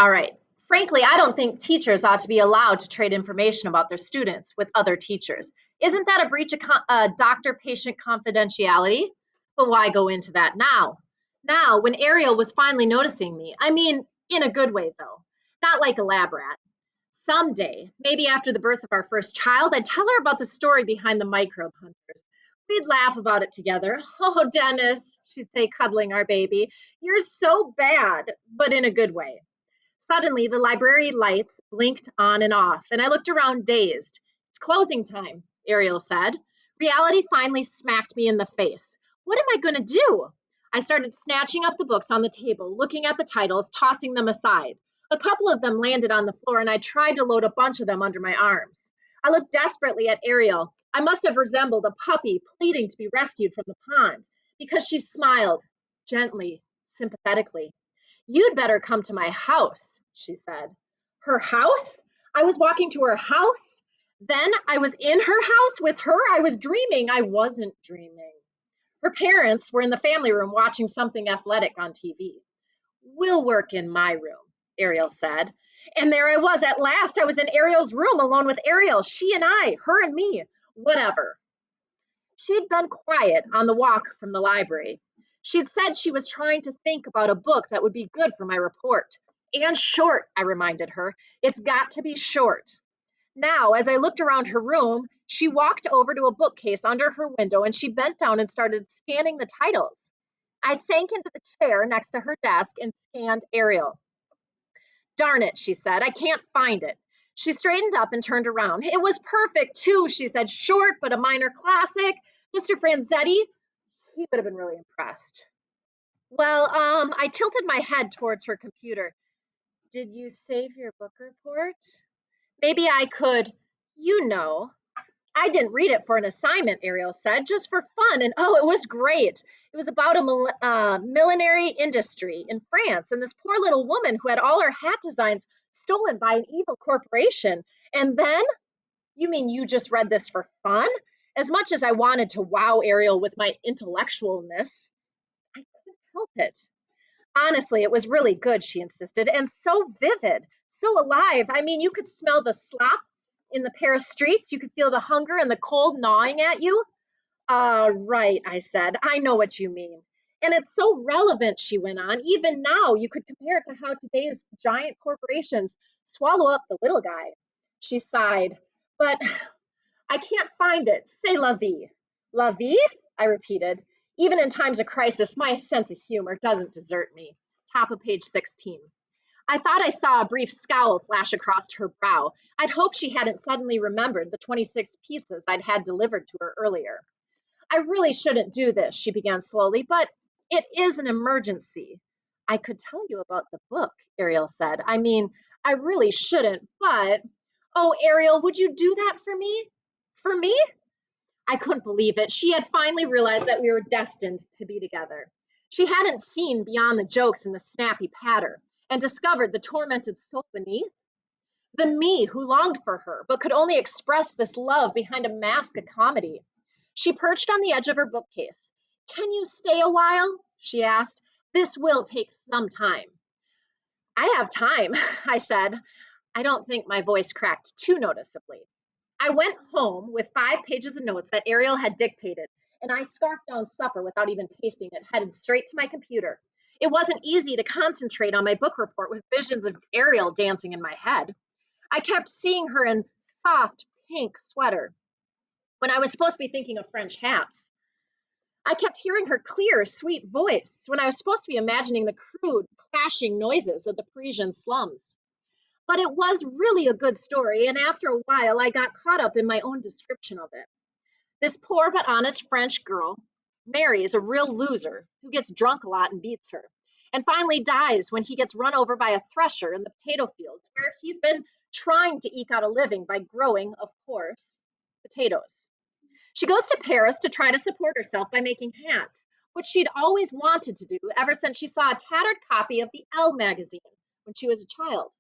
All right. Frankly, I don't think teachers ought to be allowed to trade information about their students with other teachers. Isn't that a breach of doctor patient confidentiality? But why go into that now? Now, when Ariel was finally noticing me, I mean, in a good way, though, not like a lab rat. Someday, maybe after the birth of our first child, I'd tell her about the story behind the microbe hunters. We'd laugh about it together. Oh, Dennis, she'd say, cuddling our baby, you're so bad, but in a good way. Suddenly, the library lights blinked on and off, and I looked around dazed. It's closing time, Ariel said. Reality finally smacked me in the face. What am I going to do? I started snatching up the books on the table, looking at the titles, tossing them aside. A couple of them landed on the floor, and I tried to load a bunch of them under my arms. I looked desperately at Ariel. I must have resembled a puppy pleading to be rescued from the pond, because she smiled, gently, sympathetically. You'd better come to my house, she said. Her house? I was walking to her house? Then I was in her house with her? I was dreaming. I wasn't dreaming. Her parents were in the family room watching something athletic on TV. We'll work in my room, Ariel said. And there I was. At last, I was in Ariel's room alone with Ariel. She and I, her and me, whatever. She'd been quiet on the walk from the library. She'd said she was trying to think about a book that would be good for my report. And short, I reminded her. It's got to be short. Now, as I looked around her room, she walked over to a bookcase under her window and she bent down and started scanning the titles. I sank into the chair next to her desk and scanned Ariel. Darn it, she said. I can't find it. She straightened up and turned around. It was perfect, too, she said. Short, but a minor classic. Mr. Franzetti, he would have been really impressed. Well, I tilted my head towards her computer. Did you save your book report? Maybe I could, you know. I didn't read it for an assignment, Ariel said, just for fun. And oh, it was great. It was about a millinery industry in France and this poor little woman who had all her hat designs stolen by an evil corporation. And then, you mean you just read this for fun? As much as I wanted to wow Ariel with my intellectualness, I couldn't help it. Honestly, it was really good, she insisted, and so vivid, so alive. I mean, you could smell the slop in the Paris streets. You could feel the hunger and the cold gnawing at you. Right, I said. I know what you mean. And it's so relevant, she went on. Even now, you could compare it to how today's giant corporations swallow up the little guy. She sighed. But I can't find it. C'est la vie. La vie? I repeated. Even in times of crisis, my sense of humor doesn't desert me. Top of page 16. I thought I saw a brief scowl flash across her brow. I'd hoped she hadn't suddenly remembered the 26 pizzas I'd had delivered to her earlier. I really shouldn't do this, she began slowly, but it is an emergency. I could tell you about the book, Ariel said. I mean, I really shouldn't, but. Oh, Ariel, would you do that for me? For me? I couldn't believe it. She had finally realized that we were destined to be together. She hadn't seen beyond the jokes and the snappy patter and discovered the tormented soul beneath. The me who longed for her, but could only express this love behind a mask of comedy. She perched on the edge of her bookcase. Can you stay a while? She asked. This will take some time. I have time, I said. I don't think my voice cracked too noticeably. I went home with 5 pages of notes that Ariel had dictated, and I scarfed down supper without even tasting it, headed straight to my computer. It wasn't easy to concentrate on my book report with visions of Ariel dancing in my head. I kept seeing her in soft pink sweater when I was supposed to be thinking of French hats. I kept hearing her clear, sweet voice when I was supposed to be imagining the crude, clashing noises of the Parisian slums. But it was really a good story, and after a while I got caught up in my own description of it. This poor but honest French girl marries a real loser who gets drunk a lot and beats her, and finally dies when he gets run over by a thresher in the potato fields where he's been trying to eke out a living by growing, of course, potatoes. She goes to Paris to try to support herself by making hats, which she'd always wanted to do ever since she saw a tattered copy of the Elle magazine when she was a child.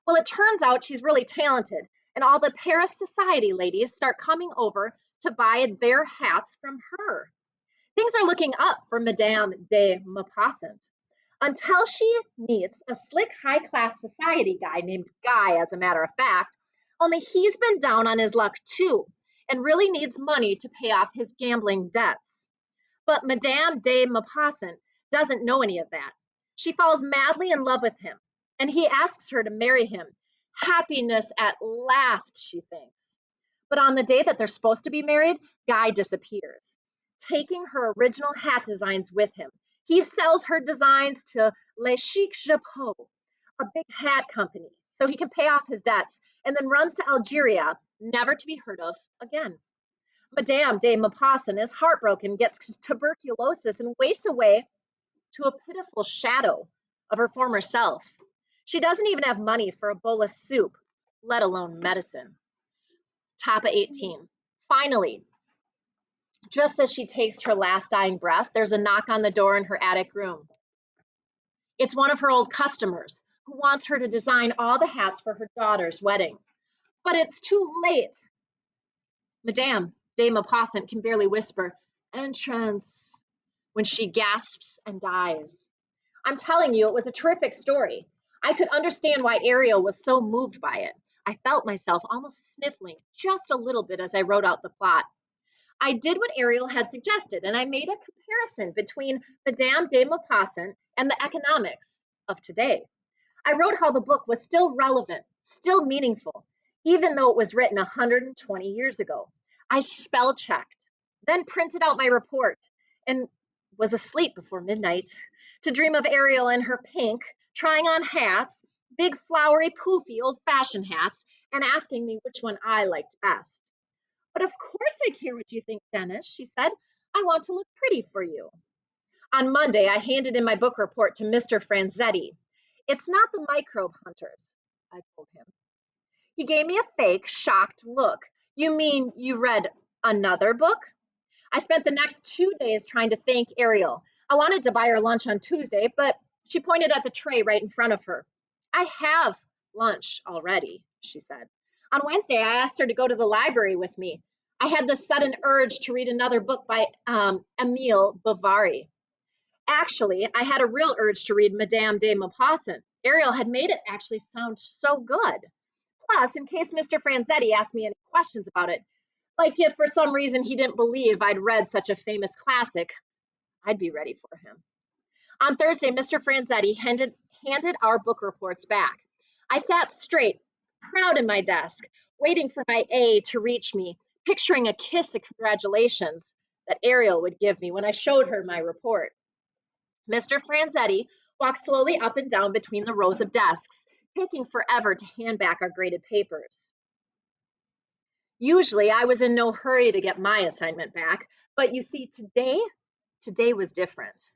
Well, it turns out she's really talented, and all the Paris society ladies start coming over to buy their hats from her. Things are looking up for Madame de Maupassant. until she meets a slick high class society guy named Guy, as a matter of fact. Only he's been down on his luck too and really needs money to pay off his gambling debts. But Madame de Maupassant doesn't know any of that. She falls madly in love with him, and he asks her to marry him. Happiness at last, she thinks. But on the day that they're supposed to be married, Guy disappears, taking her original hat designs with him. He sells her designs to Les Chic Chapeaux, a big hat company, so he can pay off his debts, and then runs to Algeria, never to be heard of again. Madame de Maupassant is heartbroken, gets tuberculosis, and wastes away to a pitiful shadow of her former self. She doesn't even have money for a bowl of soup, let alone medicine. Top of 18. Finally, just as she takes her last dying breath, there's a knock on the door in her attic room. It's one of her old customers who wants her to design all the hats for her daughter's wedding. But it's too late. Madame de Maupassant can barely whisper, "Entrance," when she gasps and dies. I'm telling you, it was a terrific story. I could understand why Ariel was so moved by it. I felt myself almost sniffling just a little bit as I wrote out the plot. I did what Ariel had suggested, and I made a comparison between Madame de Maupassant and the economics of today. I wrote how the book was still relevant, still meaningful, even though it was written 120 years ago. I spell checked, then printed out my report, and was asleep before midnight to dream of Ariel in her pink, trying on hats, big, flowery, poofy, old fashioned hats, and asking me which one I liked best. But of course I care what you think, Dennis, she said. I want to look pretty for you. On Monday, I handed in my book report to Mr. Franzetti. It's not the microbe hunters, I told him. He gave me a fake, shocked look. You mean you read another book? I spent the next 2 days trying to thank Ariel. I wanted to buy her lunch on Tuesday, but she pointed at the tray right in front of her. I have lunch already, she said. On Wednesday, I asked her to go to the library with me. I had the sudden urge to read another book by Emile Bovary. Actually, I had a real urge to read Madame de Maupassant. Ariel had made it actually sound so good. Plus, in case Mr. Franzetti asked me any questions about it, like if for some reason he didn't believe I'd read such a famous classic, I'd be ready for him. On Thursday, Mr. Franzetti handed our book reports back. I sat straight, proud in my desk, waiting for my A to reach me, picturing a kiss of congratulations that Ariel would give me when I showed her my report. Mr. Franzetti walked slowly up and down between the rows of desks, taking forever to hand back our graded papers. Usually, I was in no hurry to get my assignment back, but you see, today was different.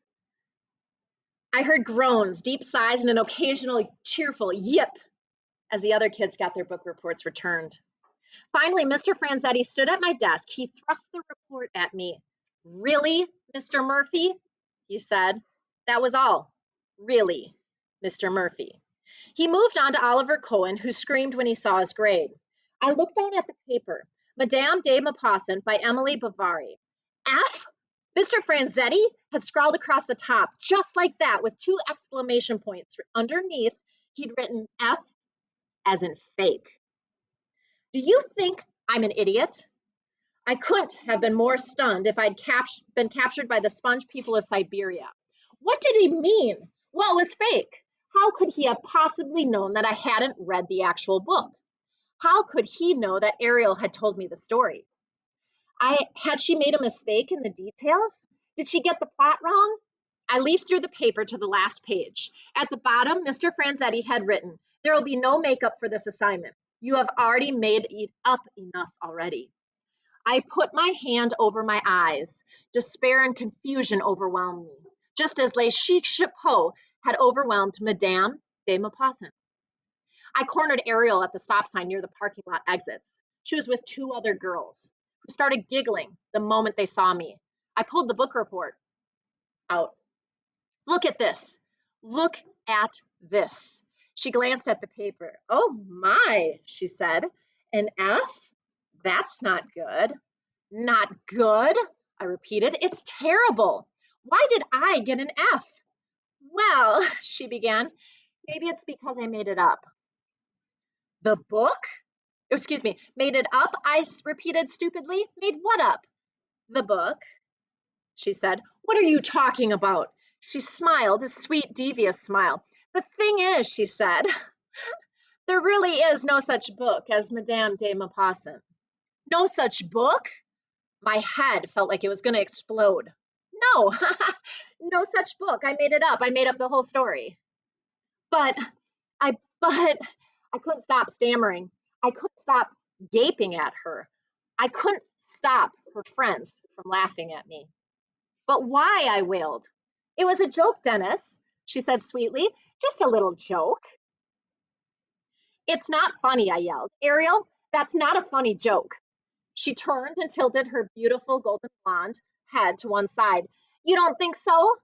I heard groans, deep sighs, and an occasional cheerful yip as the other kids got their book reports returned. Finally, Mr. Franzetti stood at my desk. He thrust the report at me. "Really, Mr. Murphy?" he said. That was all. "Really, Mr. Murphy." He moved on to Oliver Cohen, who screamed when he saw his grade. I looked down at the paper. Madame de Maupassant by Emily Bovary. F? Mr. Franzetti had scrawled across the top, just like that, with 2 exclamation points. Underneath, he'd written F as in fake. Do you think I'm an idiot? I couldn't have been more stunned if I'd been captured by the sponge people of Siberia. What did he mean? What was fake? How could he have possibly known that I hadn't read the actual book? How could he know that Ariel had told me the story? Had she made a mistake in the details? Did she get the plot wrong? I leafed through the paper to the last page. At the bottom, Mr. Franzetti had written, "There will be no makeup for this assignment. You have already made it up enough already." I put my hand over my eyes. Despair and confusion overwhelmed me, just as Les Chic Chapeaux had overwhelmed Madame de Maupassant. I cornered Ariel at the stop sign near the parking lot exits. She was with 2 other girls, who started giggling the moment they saw me. I pulled the book report out. "Look at this. Look at this." She glanced at the paper. "Oh my," she said. "An F? That's not good." "Not good?" I repeated. "It's terrible. Why did I get an F?" Well, she began, maybe it's because I made it up. The book? Excuse me, made it up? Repeated stupidly. Made what up? The book, she said. What are you talking about? She smiled, a sweet, devious smile. The thing is, she said, there really is no such book as Madame de Maupassant. No such book? My head felt like it was going to explode. No, no such book. I made it up. I made up the whole story. But but I couldn't stop stammering. I couldn't stop gaping at her. I couldn't stop her friends from laughing at me. But why? I wailed. It was a joke, Dennis, she said sweetly. Just a little joke. It's not funny, I yelled. Ariel, that's not a funny joke. She turned and tilted her beautiful golden blonde head to one side. You don't think so?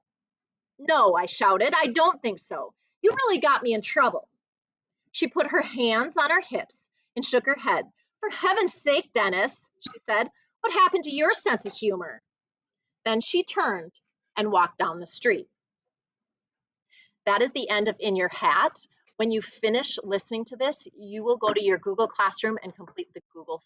No, I shouted. I don't think so. You really got me in trouble. She put her hands on her hips and shook her head. For heaven's sake, Dennis, she said, what happened to your sense of humor? Then she turned and walked down the street. That is the end of In Your Hat. When you finish listening to this, you will go to your Google Classroom and complete the Google